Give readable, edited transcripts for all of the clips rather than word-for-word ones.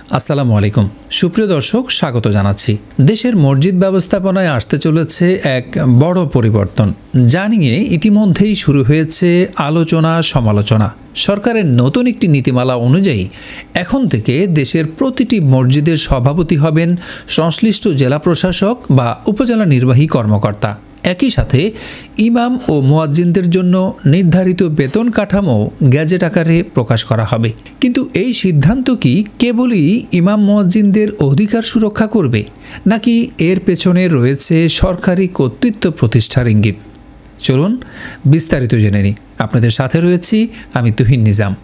আসসালামু আলাইকুম সুপ্রিয় দর্শক, স্বাগত জানাচ্ছি। দেশের মসজিদ ব্যবস্থাপনায় আসতে চলেছে এক বড় পরিবর্তন, যা নিয়ে ইতিমধ্যেই শুরু হয়েছে আলোচনা সমালোচনা। সরকারের নতুন একটি নীতিমালা অনুযায়ী এখন থেকে দেশের প্রতিটি মসজিদের সভাপতি হবেন সংশ্লিষ্ট জেলা প্রশাসক বা উপজেলা নির্বাহী কর্মকর্তা। একই সাথে ইমাম ও মুয়াজ্জিনদের জন্য নির্ধারিত বেতন কাঠামো গ্যাজেট আকারে প্রকাশ করা হবে। কিন্তু এই সিদ্ধান্ত কি কেবলই ইমাম মুয়াজ্জিনদের অধিকার সুরক্ষা করবে, নাকি এর পেছনে রয়েছে সরকারি কর্তৃত্ব প্রতিষ্ঠার ইঙ্গিত? চলুন বিস্তারিত জেনে নিই। আপনাদের সাথে রয়েছি আমি তুহিন নিজাম।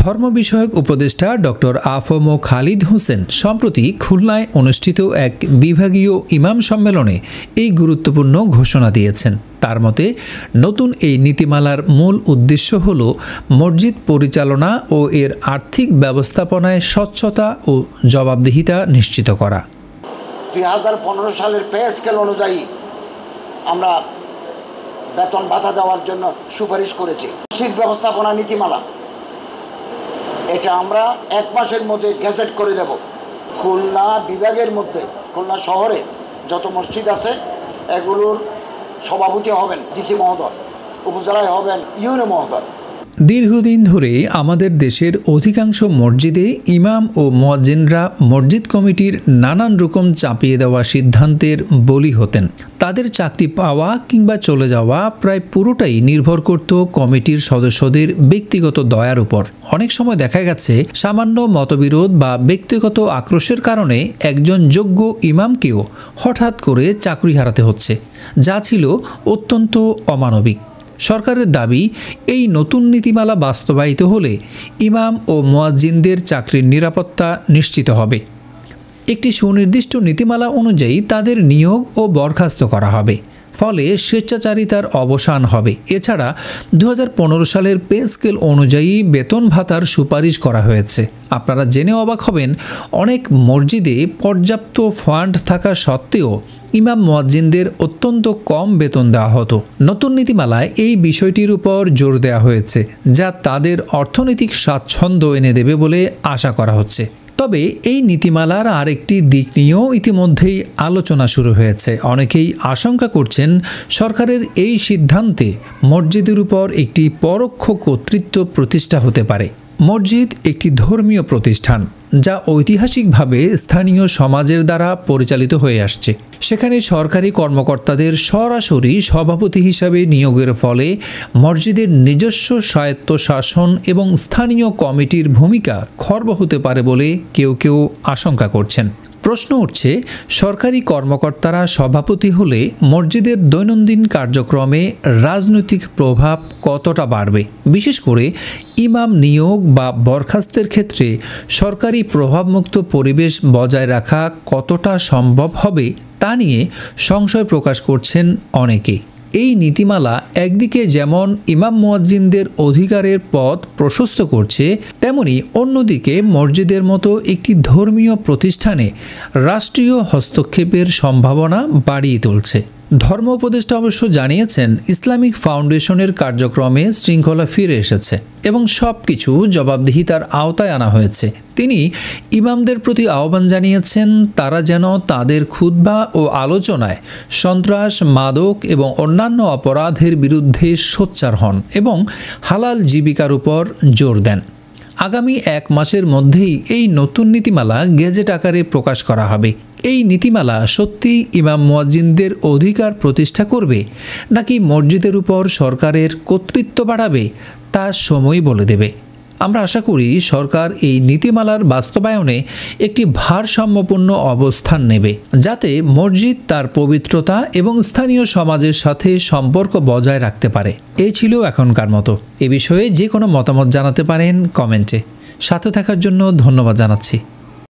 ধর্ম বিষয়ক উপদেষ্টা ডক্টর আফম খালিদ হোসেন সম্প্রতি খুলনায় অনুষ্ঠিত এক বিভাগীয় ইমাম সম্মেলনে এই গুরুত্বপূর্ণ ঘোষণা দিয়েছেন। তার মতে, নতুন এই নীতিমালার মূল উদ্দেশ্য হল মসজিদ পরিচালনা ও এর আর্থিক ব্যবস্থাপনায় স্বচ্ছতা ও জবাবদিহিতা নিশ্চিত করা। 2015 সালের পে স্কেল অনুযায়ী আমরা বেতন ভাতা দেওয়ার জন্য সুপারিশ করেছি। মসজিদ ব্যবস্থাপনা নীতিমালা এটা আমরা 1 মাসের মধ্যে গেজেট করে দেব। খুলনা বিভাগের মধ্যে, খুলনা শহরে যত মসজিদ আছে এগুলোর সভাপতি হবেন ডিসি মহোদয়, উপজেলায় হবেন ইউনো মহোদয়। দীর্ঘদিন ধরে আমাদের দেশের অধিকাংশ মসজিদে ইমাম ও মুয়াজ্জিনরা মসজিদ কমিটির নানান রকম চাপিয়ে দেওয়া সিদ্ধান্তের বলি হতেন। তাদের চাকরি পাওয়া কিংবা চলে যাওয়া প্রায় পুরোটাই নির্ভর করত কমিটির সদস্যদের ব্যক্তিগত দয়ার উপর। অনেক সময় দেখা গেছে সামান্য মতবিরোধ বা ব্যক্তিগত আক্রোশের কারণে একজন যোগ্য ইমামকেও হঠাৎ করে চাকরি হারাতে হচ্ছে, যা ছিল অত্যন্ত অমানবিক। সরকারের দাবি, এই নতুন নীতিমালা বাস্তবায়িত হলে ইমাম ও মুয়াজ্জিনদের চাকরির নিরাপত্তা নিশ্চিত হবে। একটি সুনির্দিষ্ট নীতিমালা অনুযায়ী তাদের নিয়োগ ও বরখাস্ত করা হবে, ফলে স্বেচ্ছাচারিতার অবসান হবে। এছাড়া 2015 সালের পে স্কেল অনুযায়ী বেতন ভাতার সুপারিশ করা হয়েছে। আপনারা জেনে অবাক হবেন, অনেক মসজিদে পর্যাপ্ত ফান্ড থাকা সত্ত্বেও ইমাম মুয়াজ্জিনদের অত্যন্ত কম বেতন দেওয়া হতো। নতুন নীতিমালায় এই বিষয়টির উপর জোর দেওয়া হয়েছে, যা তাদের অর্থনৈতিক স্বাচ্ছন্দ্য এনে দেবে বলে আশা করা হচ্ছে। তবে এই নীতিমালার আরেকটি দিক নিয়েও ইতিমধ্যেই আলোচনা শুরু হয়েছে। অনেকেই আশঙ্কা করছেন সরকারের এই সিদ্ধান্তে মসজিদের উপর একটি পরোক্ষ কর্তৃত্ব প্রতিষ্ঠা হতে পারে। মসজিদ একটি ধর্মীয় প্রতিষ্ঠান, যা ঐতিহাসিকভাবে স্থানীয় সমাজের দ্বারা পরিচালিত হয়ে আসছে। সেখানে সরকারি কর্মকর্তাদের সরাসরি সভাপতি হিসাবে নিয়োগের ফলে মসজিদের নিজস্ব স্বায়ত্তশাসন এবং স্থানীয় কমিটির ভূমিকা খর্ব হতে পারে বলে কেউ কেউ আশঙ্কা করছেন। প্রশ্ন উঠছে, সরকারি কর্মকর্তারা সভাপতি হলে মসজিদের দৈনন্দিন কার্যক্রমে রাজনৈতিক প্রভাব কতটা বাড়বে? বিশেষ করে ইমাম নিয়োগ বা বরখাস্তের ক্ষেত্রে সরকারি প্রভাবমুক্ত পরিবেশ বজায় রাখা কতটা সম্ভব হবে তা নিয়ে সংশয় প্রকাশ করছেন অনেকে। এই নীতিমালা একদিকে যেমন ইমাম মুয়াজ্জিনদের অধিকারের পথ প্রশস্ত করছে, তেমনি অন্যদিকে মসজিদের মতো একটি ধর্মীয় প্রতিষ্ঠানে রাষ্ট্রীয় হস্তক্ষেপের সম্ভাবনা বাড়িয়ে তুলছে। ধর্ম উপদেষ্টা অবশ্য জানিয়েছেন, ইসলামিক ফাউন্ডেশনের কার্যক্রমে শৃঙ্খলা ফিরে এসেছে এবং সব কিছু জবাবদিহিতার আওতায় আনা হয়েছে। তিনি ইমামদের প্রতি আহ্বান জানিয়েছেন, তারা যেন তাদের খুতবা ও আলোচনায় সন্ত্রাস, মাদক এবং অন্যান্য অপরাধের বিরুদ্ধে সোচ্চার হন এবং হালাল জীবিকার উপর জোর দেন। আগামী 1 মাসের মধ্যেই এই নতুন নীতিমালা গেজেট আকারে প্রকাশ করা হবে। এই নীতিমালা সত্যি ইমাম মুয়াজ্জিনদের অধিকার প্রতিষ্ঠা করবে, নাকি মসজিদের উপর সরকারের কর্তৃত্ব বাড়াবে, তা সময় বলে দেবে। আমরা আশা করি সরকার এই নীতিমালার বাস্তবায়নে একটি ভারসাম্যপূর্ণ অবস্থান নেবে, যাতে মসজিদ তার পবিত্রতা এবং স্থানীয় সমাজের সাথে সম্পর্ক বজায় রাখতে পারে। এই ছিল এখনকার মতো। এ বিষয়ে যে কোনো মতামত জানাতে পারেন কমেন্টে। সাথে থাকার জন্য ধন্যবাদ জানাচ্ছি।